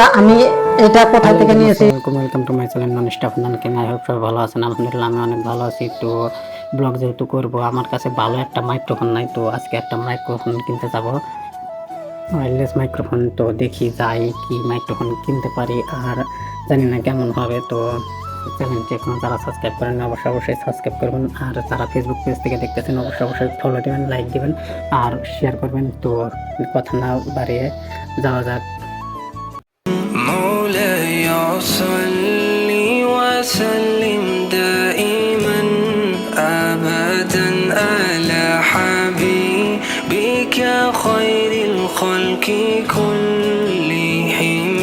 বন্ধুরা, আমি এটা কোথা থেকে নিয়েছি? Welcome to my channel non stop নানকেন। আই হোপ সবাই ভালো আছেন। আলহামদুলিল্লাহ আমি অনেক ভালো আছি। তো ব্লগ যেহেতু করবো, আমার কাছে ভালো একটা মাইক্রোফোন নাই, তো আজকে একটা মাইক্রোফোন কিনতে যাব, ওয়্যারলেস মাইক্রোফোন। তো দেখি যাই কি মাইক্রোফোন কিনতে পারি, আর জানি না কেমন হবে। তো চ্যানেলটি এখন যারা সাবস্ক্রাইব করেন অবশ্যই সাবস্ক্রাইব করবেন, আর যারা ফেসবুক পেজ থেকে দেখতেছেন অবশ্যই ফলো দেবেন, লাইক দেবেন আর শেয়ার করবেন। তো কথা না বাড়িয়ে যাওয়া যাক। مولاي صل وسلم دائما أبدا على حبيبك خير الخلق كلهم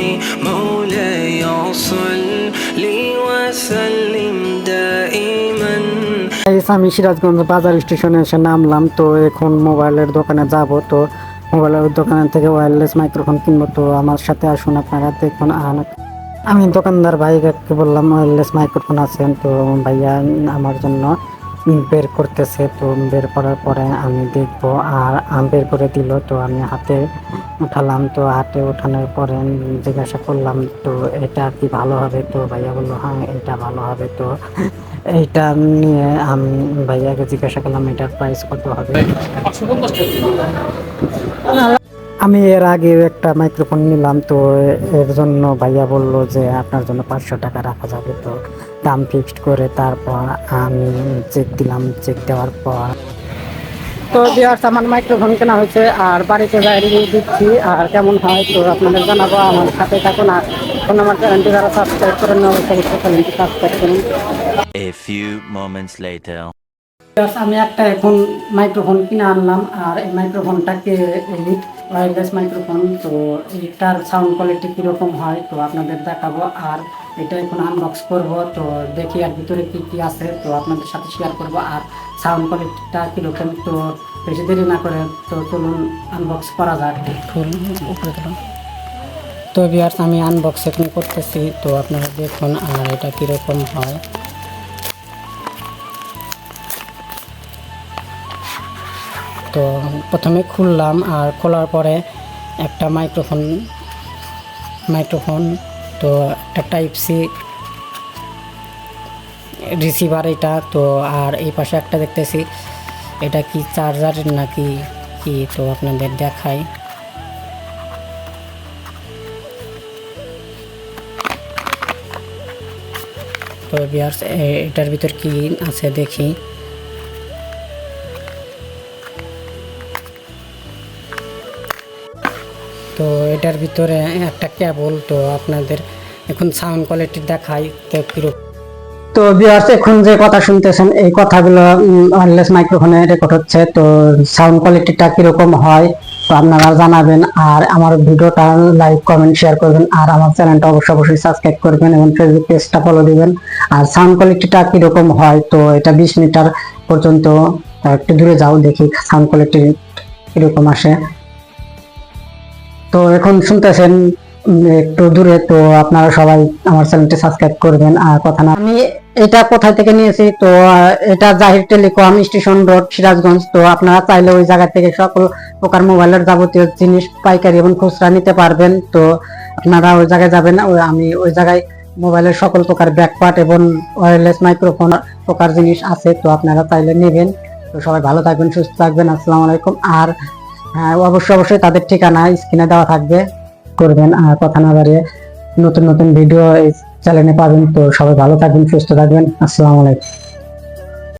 مولاي صل وسلم دائما। আমি সিরাজগঞ্জ বাজার স্টেশনে এসে নামলাম। তো এখন মোবাইলের দোকানে যাব। তো মোবাইলের দোকান থেকে ওয়্যারলেস মাইক্রোফোন কিনবো। তো আমার সাথে আসুন, আপনারা দেখুন। আমি দোকানদার ভাইকে বললাম ওয়্যারলেস মাইক্রোফোন আছেন, তো ভাইয়া আমার জন্য বের করতেছে। তো বের করার পরে আমি দেখবো, আর বের করে দিল। তো আমি হাতে উঠালাম। তো হাতে ওঠানোর পরে জিজ্ঞাসা করলাম, তো এটা কি ভালো হবে? তো ভাইয়া বললো হ্যাঁ এটা ভালো হবে। তো এইটা নিয়ে আমি ভাইয়াকে জিজ্ঞাসা করলাম এটার প্রাইস কত হবে। আমি এর আগে একটা মাইক্রোফোন নিলাম, তো এর জন্য ভাইয়া বলল যে আপনার জন্য 500 টাকা রাখা যাবে। তো দাম ফিক্সড করে তারপর আমি চেক দিলাম। চেক দেওয়ার পর তো ভিউয়ার্স আমার মাইক্রোফোন কেনা হয়েছে, আর বাড়িতে যাই রিভিউ দিচ্ছি, আর কেমন হয় তো আপনাদের জানাবো। আমার সাথে থাকুন, আর এখন আমার চ্যানেলটি যারা সাবস্ক্রাইব করেন অবশ্যই চ্যানেলটি সাবস্ক্রাইব করুন। A few moments later. আমি একটা এখন মাইক্রোফোন কিনে আনলাম, আর এই মাইক্রোফোনটাকে ওয়্যারলেস মাইক্রোফোন। তো এটার সাউন্ড কোয়ালিটি কীরকম হয় তো আপনাদের দেখাবো, আর এটা এখন আনবক্স করব। তো দেখি আর ভিতরে কী কী আছে তো আপনাদের সাথে শেয়ার করব, আর সাউন্ড কোয়ালিটিটা কীরকম। তো বেশি দেরি না করে তো চলুন আনবক্স করা যাক। ফুল উপরে দিলাম। তো ভিউয়ার্স আমি আনবক্স এখন করতেছি, তো আপনারা দেখুন আর এটা কীরকম হয়। তো প্রথমে খুললাম, আর খোলার পরে একটা মাইক্রোফোন তো একটা টাইপ সি রিসিভার এটা। তো আর এই পাশে একটা দেখতেছি এটা কি চার্জারের নাকি কি, তো আপনাদের দেখাই। তো ভিউয়ার্স এটার ভিতর কি আছে দেখি। তো এটার ভিতরে একটা কেবল। তো আপনাদের এখন সাউন্ড কোয়ালিটি দেখাই তো কিরকম। তো ভিউয়ার্স এখন যে কথা শুনতেছেন এই কথাগুলো ওয়্যারলেস মাইক্রোফোনে রেকর্ড হচ্ছে। তো সাউন্ড কোয়ালিটিটা কিরকম হয় তো আপনারা জানাবেন, আর আমার ভিডিওটা লাইক কমেন্ট শেয়ার করবেন, আর আমার চ্যানেলটা অবশ্যই সাবস্ক্রাইব করবেন এবং ফেসবুক পেজটা ফলো দিবেন। আর সাউন্ড কোয়ালিটিটা কিরকম হয় তো এটা 20 মিটার পর্যন্ত, একটু দূরে যাও দেখি সাউন্ড কোয়ালিটি কিরকম আসে। তো এখন শুনতেছেন একটু দূরে। তো আপনারা সবাই আমার চ্যানেলটি সাবস্ক্রাইব করবেন। আর কথা না, আমি এটা কোথায় থেকে নিয়েছি তো এটা জাহির টেলিকম স্টেশন রোড সিরাজগঞ্জ। তো আপনারা চাইলে ওই জায়গা থেকে সকল প্রকার মোবাইলের যাবতীয় জিনিস পাইকারি এবং খুচরা নিতে পারবেন। তো আপনারা ওই জায়গায় যাবেন, আমি ওই জায়গায় মোবাইলের সকল প্রকার ব্যাকপার্ট এবং ওয়্যারলেস মাইক্রোফোন প্রকার জিনিস আছে। তো আপনারা চাইলে নেবেন। তো সবাই ভালো থাকবেন, সুস্থ থাকবেন। আসসালামু আলাইকুম। আর হ্যাঁ অবশ্যই তাদের ঠিকানা স্ক্রিনে দেওয়া থাকবে, করবেন। আর কথা না বাড়িয়ে নতুন ভিডিও এই চ্যানেলে পাবেন। তো সবাই ভালো থাকবেন, সুস্থ থাকবেন। আসসালামু আলাইকুম।